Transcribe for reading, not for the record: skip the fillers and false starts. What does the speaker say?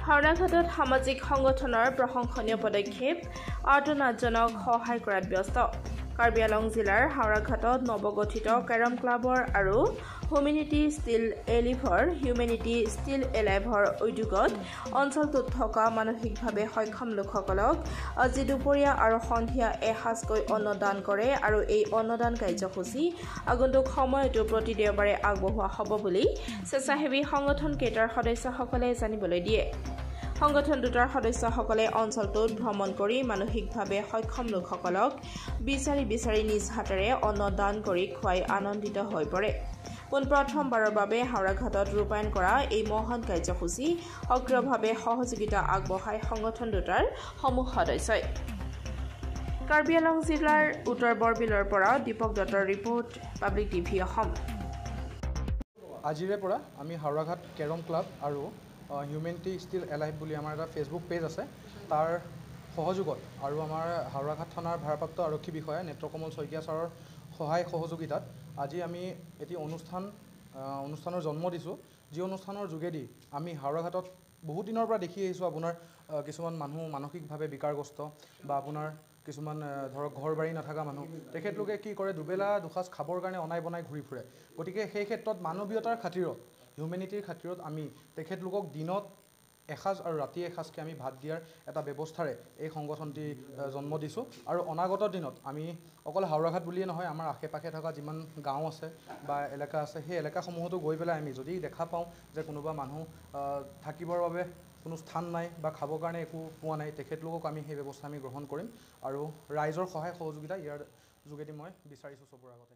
হাওড়াঘাটত সামাজিক সংগঠনৰ প্ৰশংসনীয় পদক্ষেপ আৰ্তনাদজনক সহায় কৰাত ব্যস্ত কাৰ্বি আংলং জিলাৰ হাওড়াঘাটত নৱগঠিত কেৰম ক্লাবৰ আৰু হিউমেনিটি ষ্টিল এলাইভৰ উদ্যোগত অঞ্চলটোত থকা মানসিকভাৱে সক্ষম লোকসকলক আজি দুপৰীয়া আৰু সন্ধিয়া এসাঁজকৈ অন্নদান কৰে আৰু এই অন্নদান কাৰ্যসূচী আগন্তুক সময়তো প্ৰতি দেওবাৰে আগবঢ়োৱা হ'ব বুলি স্বেচ্ছাসেৱী সংগঠন কেইটাৰ সদস্যসকলে জানিবলৈ দিয়ে। সংগঠন দুটাৰ সদস্যসকলে অঞ্চলটোত ভ্ৰমণ কৰি মানসিকভাৱে সক্ষম লোকসকলক বিচাৰি নিজ হাতেৰে অন্নদান কৰি খুৱাই আনন্দিত হৈ পৰে। পোনপ্ৰথমবাৰৰ বাবে হাওড়াঘাটত ৰূপায়ণ কৰা এই মহান কাৰ্যসূচী সক্ৰিয়ভাৱে সহযোগিতা আগবঢ়ায় সংগঠন দুটাৰ সমূহ সদস্যই। কাৰ্বি আংলং জিলাৰ উত্তৰ বৰবিলৰ পৰা দীপক দত্তৰ ৰিপৰ্ট, পাব্লিক টিভি অসম। আজিৰে পৰা আমি হাওড়াঘাট কেৰম ক্লাব আৰু হিউমেনিটি ষ্টিল এলাইভ বুলি আমাৰ এটা ফেচবুক পেজ আছে, তাৰ সহযোগত আৰু আমাৰ হাওড়াঘাট থানাৰ ভাৰপ্ৰাপ্ত আৰক্ষী বিষয়া নেত্ৰকমল শইকীয়া ছাৰৰ সহায় সহযোগিতাত আজি আমি এটি অনুষ্ঠানৰ জন্ম দিছোঁ, যি অনুষ্ঠানৰ যোগেদি আমি হাওড়াঘাটত বহুত দিনৰ পৰা দেখি আহিছোঁ আপোনাৰ কিছুমান মানুহ মানসিকভাৱে বিকাৰগ্ৰস্ত বা আপোনাৰ কিছুমান ধৰক ঘৰ বাৰী নথকা মানুহ, তেখেতলোকে কি কৰে দুবেলা দুসাঁজ খাবৰ কাৰণে অনাই বনাই ঘূৰি ফুৰে। গতিকে সেই ক্ষেত্ৰত মানৱীয়তাৰ খাতিৰত হিউমেনিটিৰ খাতিৰত আমি তেখেতলোকক দিনত এসাঁজ আৰু ৰাতি এসাঁজকৈ আমি ভাত দিয়াৰ এটা ব্যৱস্থাৰে এই সংগঠনটি জন্ম দিছোঁ আৰু অনাগত দিনত আমি অকল হাওড়াঘাট বুলিয়ে নহয়, আমাৰ আশে পাশে থকা যিমান গাঁও আছে বা এলেকা আছে সেই এলেকাসমূহতো গৈ পেলাই আমি যদি দেখা পাওঁ যে কোনোবা মানুহ থাকিবৰ বাবে কোনো স্থান নাই বা খাবৰ কাৰণে একো পোৱা নাই, তেখেতলোকক আমি সেই ব্যৱস্থা গ্ৰহণ কৰিম আৰু ৰাইজৰ সহায় সহযোগিতা ইয়াৰ যোগেদি মই বিচাৰিছোঁ চবৰ আগতে।